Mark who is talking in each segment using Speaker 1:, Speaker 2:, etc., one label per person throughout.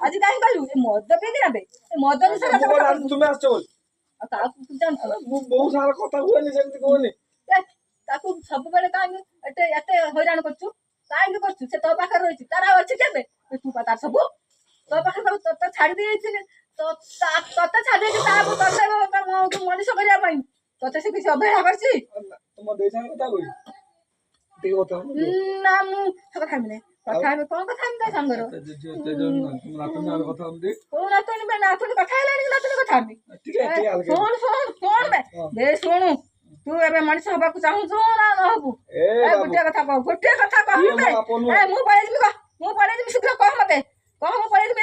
Speaker 1: आज कहीं कहलु ए मद पे ना बे ए मद निशा
Speaker 2: तुम आसो
Speaker 1: काकू जानतो
Speaker 2: बहुत सारा कथा हुएनी सेमती कहनी
Speaker 1: ताकू सब बेले काहे एते एते हैरान करछु काहे करछु से तो पाखर रहिछि तारा अछि केबे तू पता सब तो पाखर सब तो छाडी देछि तो तते छाडी देछि ता तते मनीष करिया पई तते से किछ अबहेला करछि
Speaker 2: तुम देछन कथा कहि ठीक होता
Speaker 1: ना मु सब खाइमे कथा में कोन कथा में संगर
Speaker 2: ते जो नातन यार कथा हम दे
Speaker 1: ओ नातन में नातन कथा हेलानी नातन कथा में
Speaker 2: ठीक है ठीक है
Speaker 1: सुन बे सुनु तू एबे मनीष हबा को चाहू जो ना न हबु ए गुटिया कथा कह ए मु पळे जिमि शीघ्र कह मते कह मु पळे जिमि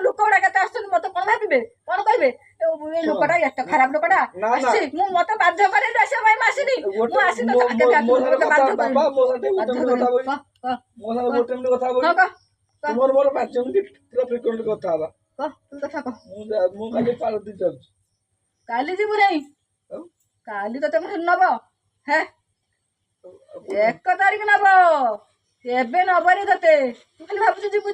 Speaker 1: लोक उडा केते आछन मते कोन भाबिबे कोन कहबे ए लोकटा एत खराब लोकटा आसी मु मते बाध्य करे आसे भाई मासिनी मु आसी तो आके बाध्य
Speaker 2: बाबा मो साथे गोटे कथा बोल तुमर मोर 5 मिनिट पूरा फ्रिक्वेंट कथा हबा
Speaker 1: तू कथा कह
Speaker 2: मु काली पारदी चल
Speaker 1: काली जीबु नहीं काली तो तुम नब हे 1 तारीख नब एबे नबरी तते तू खाली भाबु जीबु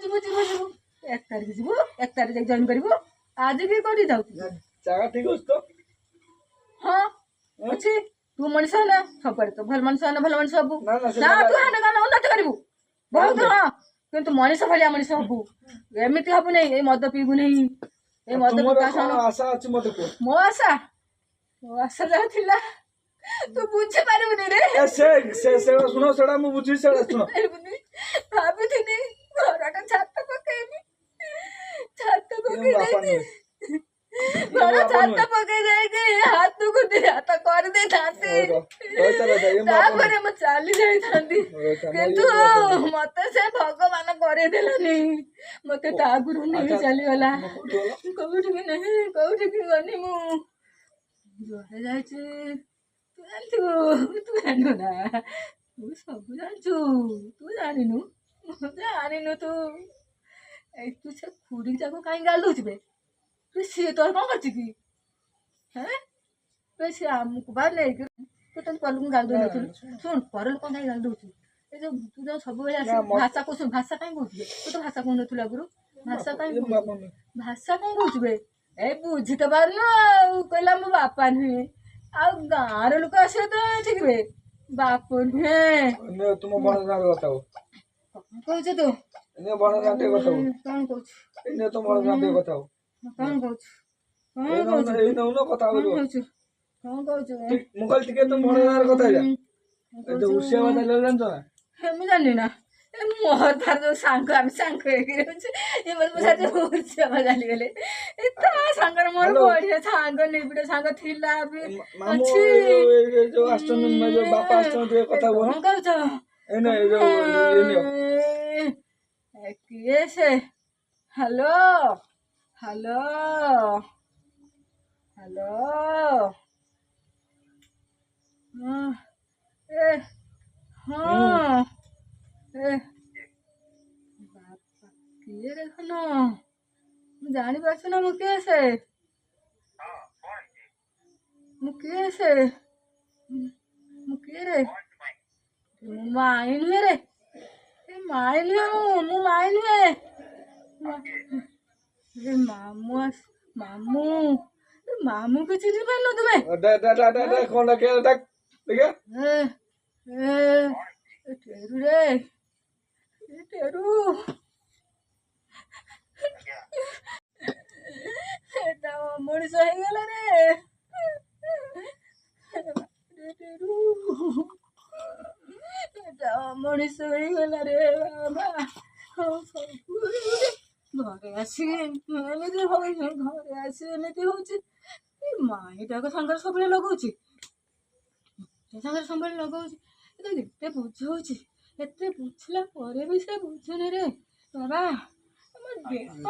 Speaker 1: 1 तारीख जीबु 1 तारीख जॉइन करबो आज भी कोडी जाऊ
Speaker 2: जागा ठीक होस तो
Speaker 1: हां अछि तू मनीष ना सब तो भल मनीष ना भल मनीष हबु ना तू हाने गाना उन्नत करबु बहुत हां किंतु मनीष भलिया मनीष हबु एमिति हबु नहीं ए मद पीबु नहीं ए मद पिका
Speaker 2: आशा अछि मत को
Speaker 1: मो आशा जाथिला तू बुझे पारबुनी रे
Speaker 2: से सुनो सेडा मु बुझी सेडा सुनो
Speaker 1: भाबुथिनी घरटा छात पकेनी घर छात पके जाके हाथ को दे हाथ कर दे थाते तापरे म चाली जाई थांदी किंतु मते से भगवान करे देलानी मते ता गुरु नहीं चली वाला कोठी की गनी मु जोरे जाइछे तू जानू ना तू सब जानछु तू जानिनु तू ए तू से खुड़ी जाको काई गाल दोछ बे तू से तोर कोन करछि की हैं बे से हमको बार ले तू तन पलुन गाल दो सुन परल कोन काई गाल दोछ ए जो तू जो सब बेला भाषा को सुन भाषा काई बोलबे तू तो भाषा कोन तुला गुरु भाषा काई बोलछ बे ए बुझी तो बारनु कहला मो बापा नहीं आ गार लोक आसे तो ठीक बे बाप नहीं
Speaker 2: तुम बड़ ना बताओ
Speaker 1: कहछ तो
Speaker 2: ने बड़ ना ते बताओ
Speaker 1: कोन कहछ
Speaker 2: ने तो बड़ ना ते बताओ
Speaker 1: कोन कहछ
Speaker 2: ए न कथा बोलो
Speaker 1: कोन कहछ
Speaker 2: मुगल टिके तुम बड़ ना कथा जा ए जो उसे बता ले जान तो
Speaker 1: हम जानि ना ए मोहर थार जो सांग हम सांग के ये मत बुझा जो उसे बता ले इतना सांगर मोर बढ़िया सांग नहीं बिडे सांग थिला भी
Speaker 2: अच्छी जो अष्टम में जो बापा अष्टम जो कथा बोल
Speaker 1: कोन कहछ
Speaker 2: ए न ये
Speaker 1: कैसे हेलो हेलो हेलो हाँ ए हाँ ए बापा किए देखना जानी पास ना मुकेश मुकेश माइन रे माइन मु माइन है रे मामू को चिन्ह पानो तुम्हें
Speaker 2: डा कौन के डक देखा
Speaker 1: टेरू रे टेरू एटा मनीष हो गला रे टेरू एटा मनीष हो गला रे बाबा घरे आसी एमती घरे आसी एमती होची माईटा सागर सब लगौची सागर सब लगौची एते बुझौची एते बुझला परे भी से बुझुनी रे बाबा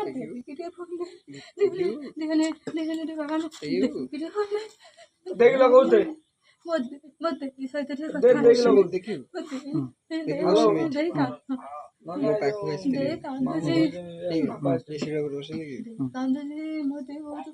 Speaker 1: देवी के फोन देखने बाबा देवी फोन
Speaker 2: देख लगौते
Speaker 1: मत इस साइड से
Speaker 2: देख लगौ देखियो
Speaker 1: देखा
Speaker 3: ମୋ ପାଖକୁ ଆସିଥିଲେ
Speaker 1: କାନ୍ଦୁଛି ମତେ ବହୁତ